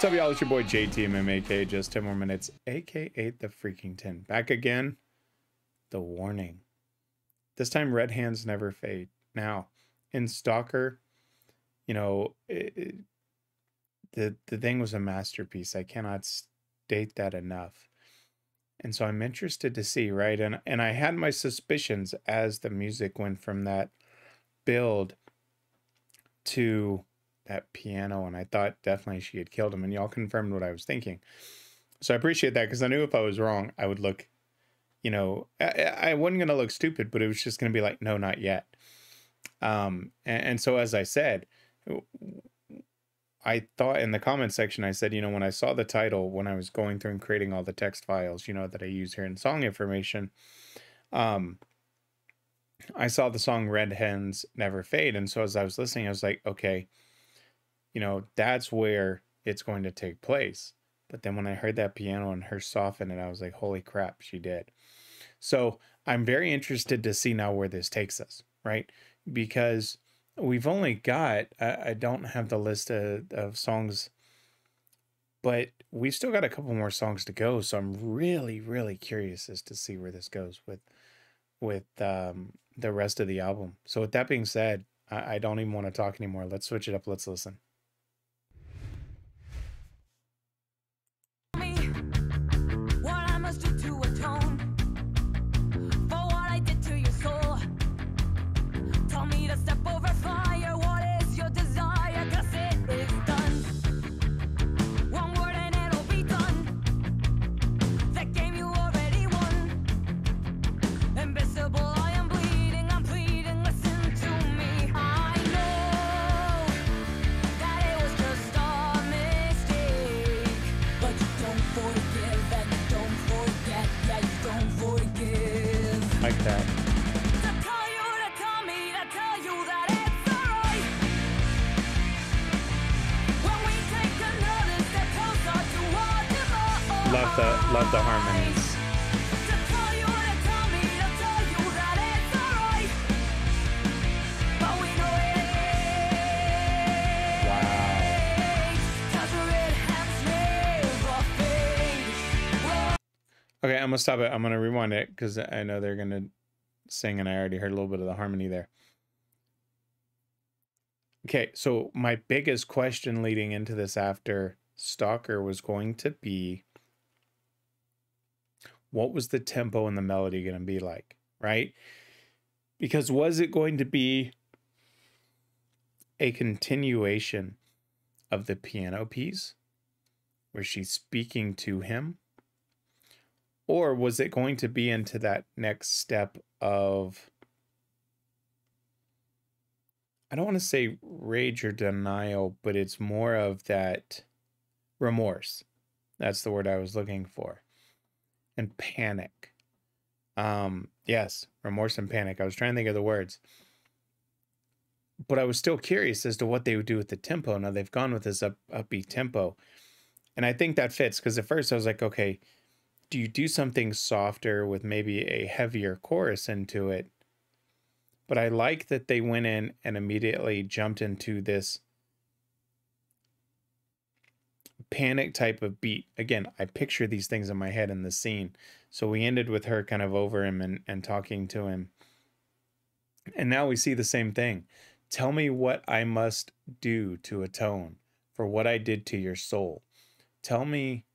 up, y'all? It's your boy JTMM, aka Just 10 More Minutes, aka the Freaking 10. Back again. The warning. This time, red hands never fade. Now, in Stalker, you know, the thing was a masterpiece. I cannot state that enough. And so I'm interested to see, right? And I had my suspicions as the music went from that build to that piano, and I thought definitely she had killed him, and y'all confirmed what I was thinking. So I appreciate that, because I knew if I was wrong, I would look, you know, I wasn't going to look stupid, but it was just going to be like, no, not yet. And so as I said, I thought in the comment section, I said, you know, when I saw the title, when I was going through and creating all the text files, you know, that I use here in song information, I saw the song Red Hens Never Fade. And so as I was listening, I was like, okay, you know, that's where it's going to take place. But then when I heard that piano and her soften it, I was like, holy crap, she did. So I'm very interested to see now where this takes us, right? Because we've only got, I don't have the list of songs, but we've still got a couple more songs to go. So I'm really, really curious as to see where this goes with the rest of the album. So with that being said, I don't even want to talk anymore. Let's switch it up. Let's listen. Like that. Love the harmonies. Okay, I'm gonna stop it. I'm gonna rewind it because I know they're gonna sing, and I already heard a little bit of the harmony there. Okay, so my biggest question leading into this after Stalker was going to be, what was the tempo and the melody going to be like, right? Because was it going to be a continuation of the piano piece where she's speaking to him? Or was it going to be into that next step of, I don't want to say rage or denial, but it's more of that remorse. That's the word I was looking for. And panic. Yes, remorse and panic. I was trying to think of the words. But I was still curious as to what they would do with the tempo. Now they've gone with this upbeat tempo. And I think that fits, because at first I was like, okay, do you do something softer with maybe a heavier chorus into it? But I like that they went in and immediately jumped into this panic type of beat. Again, I picture these things in my head in the scene. So we ended with her kind of over him and talking to him. And now we see the same thing. Tell me what I must do to atone for what I did to your soul. Tell me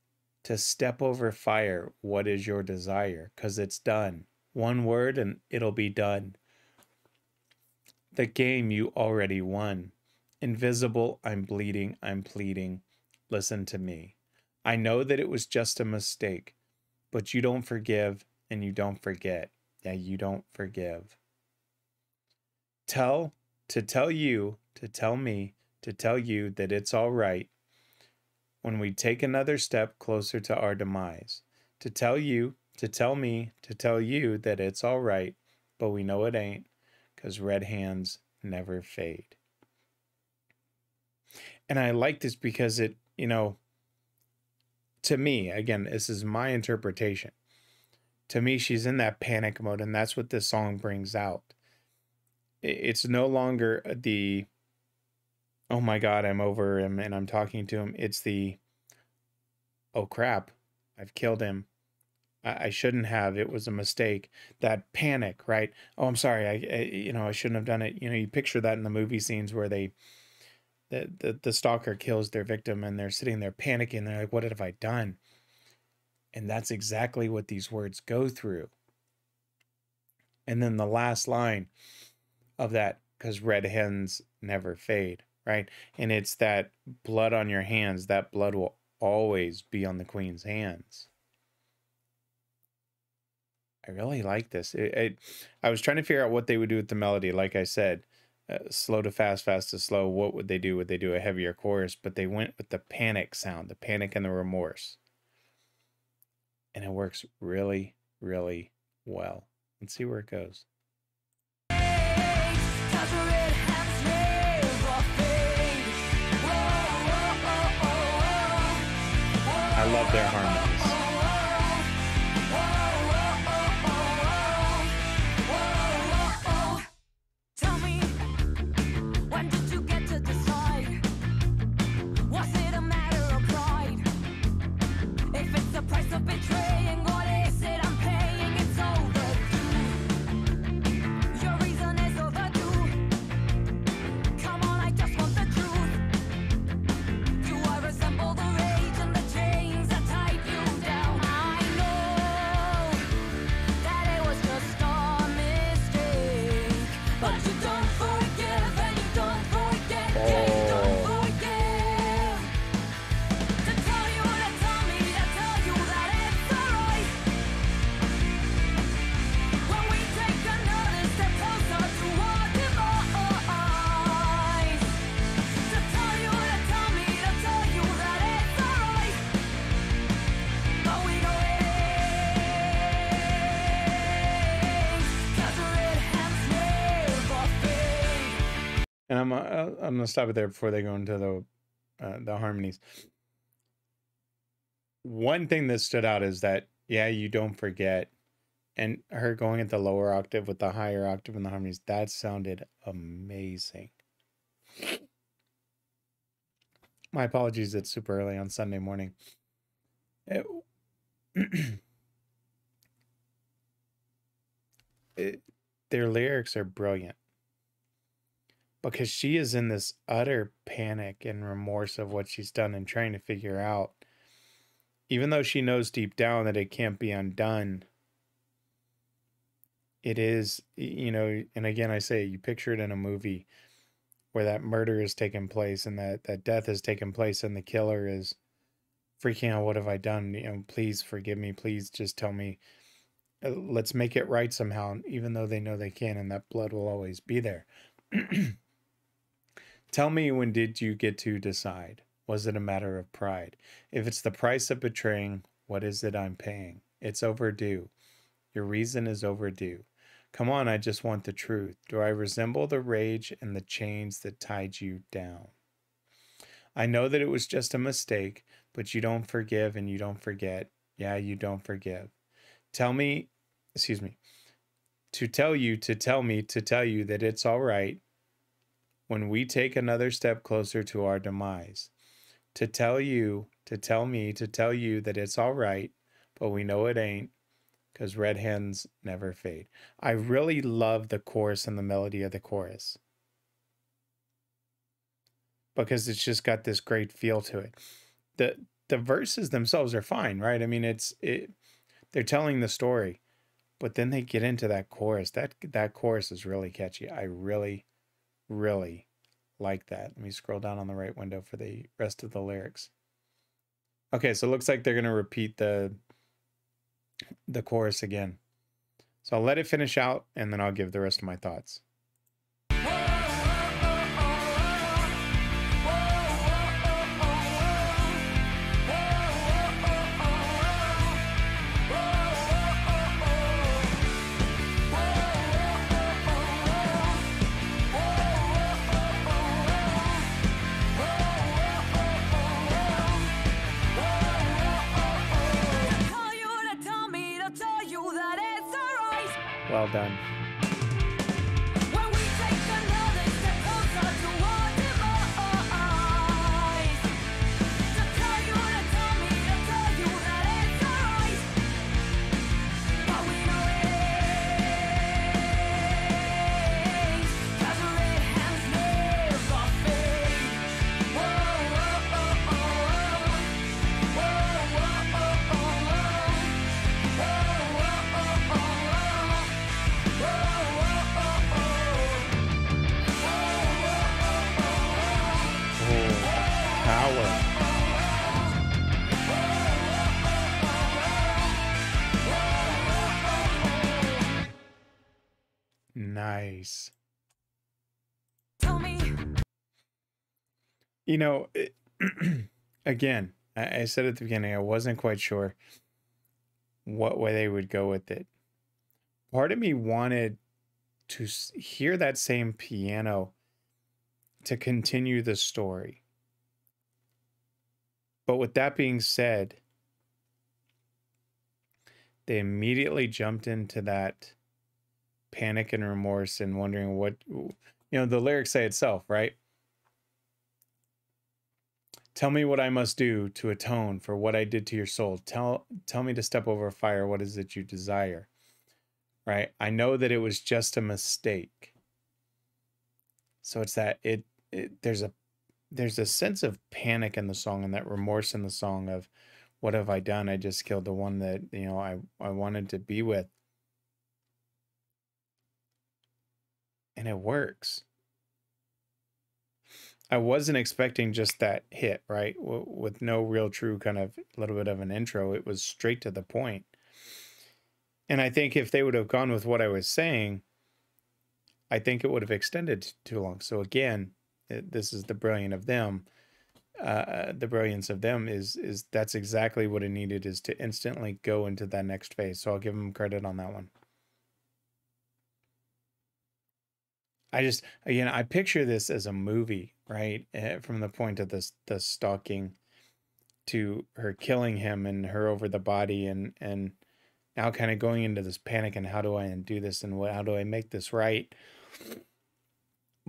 to step over fire. What is your desire? 'Cause it's done. One word and it'll be done. The game you already won. Invisible, I'm bleeding, I'm pleading. Listen to me. I know that it was just a mistake, but you don't forgive and you don't forget. Yeah, you don't forgive. To tell you, to tell me, to tell you that it's all right when we take another step closer to our demise. To tell you, to tell me, to tell you that it's all right, but we know it ain't, 'cause red hands never fade. And I like this because it, you know, to me, again, this is my interpretation. To me, she's in that panic mode, and that's what this song brings out. It's no longer the, oh my God, I'm over him and I'm talking to him. It's the, oh crap, I've killed him. I shouldn't have. It was a mistake. That panic, right? Oh, I'm sorry. I shouldn't have done it. You picture that in the movie scenes where the stalker kills their victim and they're sitting there panicking. They're like, what have I done? And that's exactly what these words go through. And then the last line of that, because red hens never fade, right? And it's that blood on your hands. That blood will always be on the queen's hands. I really like this. I was trying to figure out what they would do with the melody. Like I said, slow to fast, fast to slow. What would they do? Would they do a heavier chorus? But they went with the panic sound, the panic and the remorse. And it works really, really well. Let's see where it goes. I love their harmonies. And I'm gonna stop it there before they go into the harmonies. One thing that stood out is that, yeah, you don't forget, and her going at the lower octave with the higher octave in the harmonies, that sounded amazing. My apologies, it's super early on Sunday morning. Their lyrics are brilliant. Because she is in this utter panic and remorse of what she's done and trying to figure out, even though she knows deep down that it can't be undone, it is, and again, I say, you picture it in a movie where that murder is taking place and that death has taken place and the killer is freaking out, what have I done? Please forgive me. Please just tell me, let's make it right somehow, even though they know they can, and that blood will always be there. Tell me, when did you get to decide? Was it a matter of pride? If it's the price of betraying, what is it I'm paying? It's overdue. Your reason is overdue. Come on, I just want the truth. Do I resemble the rage and the chains that tied you down? I know that it was just a mistake, but you don't forgive and you don't forget. Yeah, you don't forgive. Tell me, to tell you that it's all right when we take another step closer to our demise. To tell me that it's all right, but we know it ain't, because red hens never fade. I really love the chorus and the melody of the chorus, because it's just got this great feel to it. The verses themselves are fine, right? I mean, they're telling the story, but then they get into that chorus. That chorus is really catchy. I really like that. Let me scroll down on the right window for the rest of the lyrics. Okay, so it looks like they're going to repeat the chorus again. So I'll let it finish out and then I'll give the rest of my thoughts. Well done. Nice. Tell me. You know, again, I said at the beginning, I wasn't quite sure what way they would go with it. Part of me wanted to hear that same piano to continue the story. But with that being said, they immediately jumped into that panic and remorse and wondering what, the lyrics say itself, right? Tell me what I must do to atone for what I did to your soul. Tell me to step over fire. What is it you desire? Right? I know that it was just a mistake. So it's that there's a sense of panic in the song and that remorse in the song of what have I done? I just killed the one that, I wanted to be with. And it works. I wasn't expecting just that hit, right? With no real true kind of little bit of an intro. It was straight to the point. And I think if they would have gone with what I was saying, I think it would have extended too long. So again, this is the brilliance of them. The brilliance of them is that's exactly what it needed, is to instantly go into that next phase. So I'll give them credit on that one. I picture this as a movie, right? From the point of the stalking to her killing him and her over the body and now kind of going into this panic and how do I undo this and how do I make this right?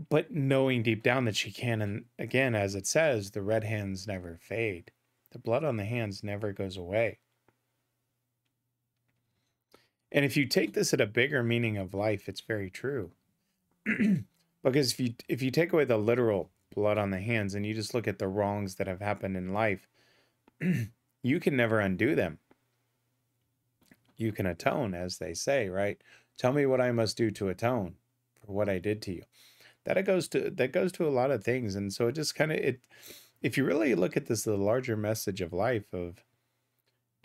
But knowing deep down that she can, and again, as it says, the red hands never fade. The blood on the hands never goes away. And if you take this at a bigger meaning of life, it's very true. Because if you take away the literal blood on the hands and you just look at the wrongs that have happened in life, you can never undo them. You can atone, as they say, right? Tell me what I must do to atone for what I did to you. That goes to a lot of things. And so it just kind of, if you really look at this, the larger message of life of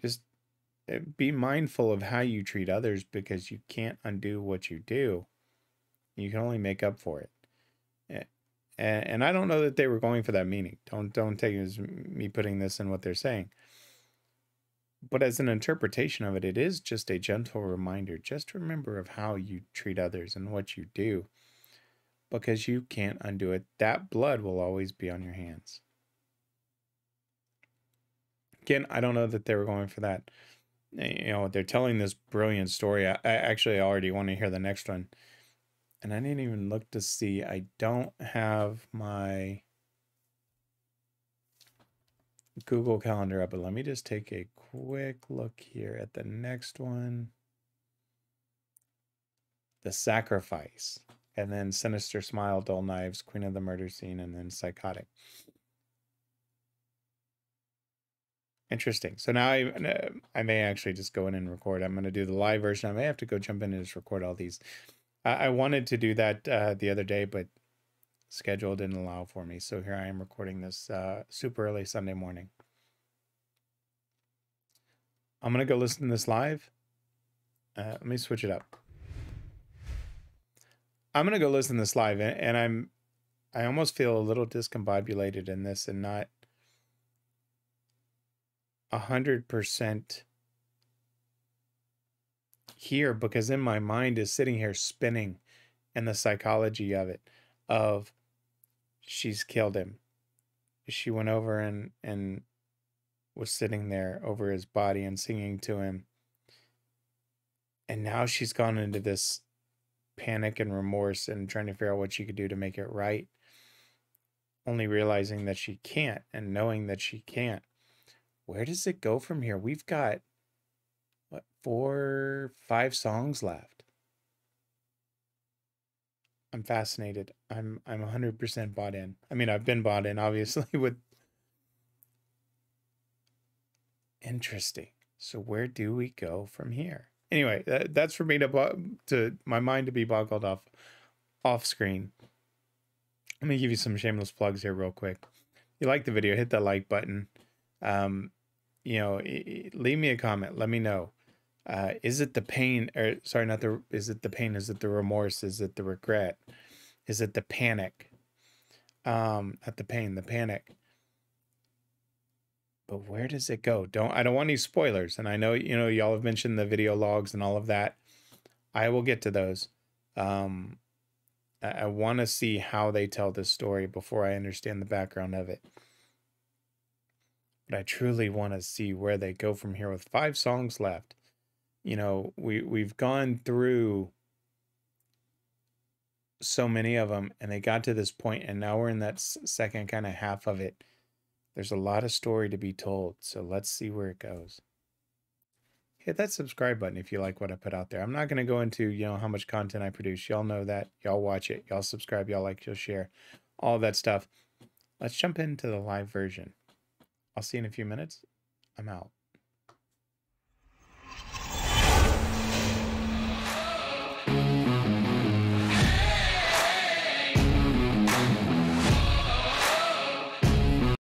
just be mindful of how you treat others, because you can't undo what you do. You can only make up for it. And I don't know that they were going for that meaning. Don't take it as me putting this in what they're saying. But as an interpretation of it, it is just a gentle reminder. Just remember of how you treat others and what you do, because you can't undo it. That blood will always be on your hands. Again, I don't know that they were going for that. They're telling this brilliant story. I actually already want to hear the next one. And I didn't even look to see. I don't have my Google Calendar up, but let me just take a quick look here at the next one. The Sacrifice, and then Sinister Smile, Dull Knives, Queen of the Murder Scene, and then Psychotic. Interesting. So now I may actually just go in and record. I'm going to do the live version. I may have to go jump in and just record all these. I wanted to do that the other day, but schedule didn't allow for me. So here I am recording this super early Sunday morning. I'm going to go listen to this live. Let me switch it up. I'm going to go listen to this live, and I almost feel a little discombobulated in this and not 100% here, because in my mind is sitting here spinning, and the psychology of it, of she's killed him. She went over and was sitting there over his body and singing to him. And now she's gone into this panic and remorse and trying to figure out what she could do to make it right. Only realizing that she can't, and knowing that she can't. Where does it go from here? We've got, what, 4, 5 songs left. I'm fascinated. I'm 100% bought in. I mean, I've been bought in, obviously, with... Interesting. So where do we go from here? Anyway, that's for me to my mind to be boggled off screen. Let me give you some shameless plugs here real quick. If you like the video, hit that like button. Leave me a comment. Let me know. Is it the pain, or sorry, not the, is it the pain? Is it the remorse? Is it the regret? Is it the panic? Not the pain, the panic. But where does it go? I don't want any spoilers. And I know, you know, y'all have mentioned the video logs and all of that. I will get to those. I want to see how they tell this story before I understand the background of it. But I truly want to see where they go from here with 5 songs left. You know, we've gone through so many of them, and they got to this point, and now we're in that second kind of half of it. There's a lot of story to be told, so let's see where it goes. Hit that subscribe button if you like what I put out there. I'm not going to go into, you know, how much content I produce. Y'all know that. Y'all watch it. Y'all subscribe. Y'all like. Y'all share. All that stuff. Let's jump into the live version. I'll see you in a few minutes. I'm out.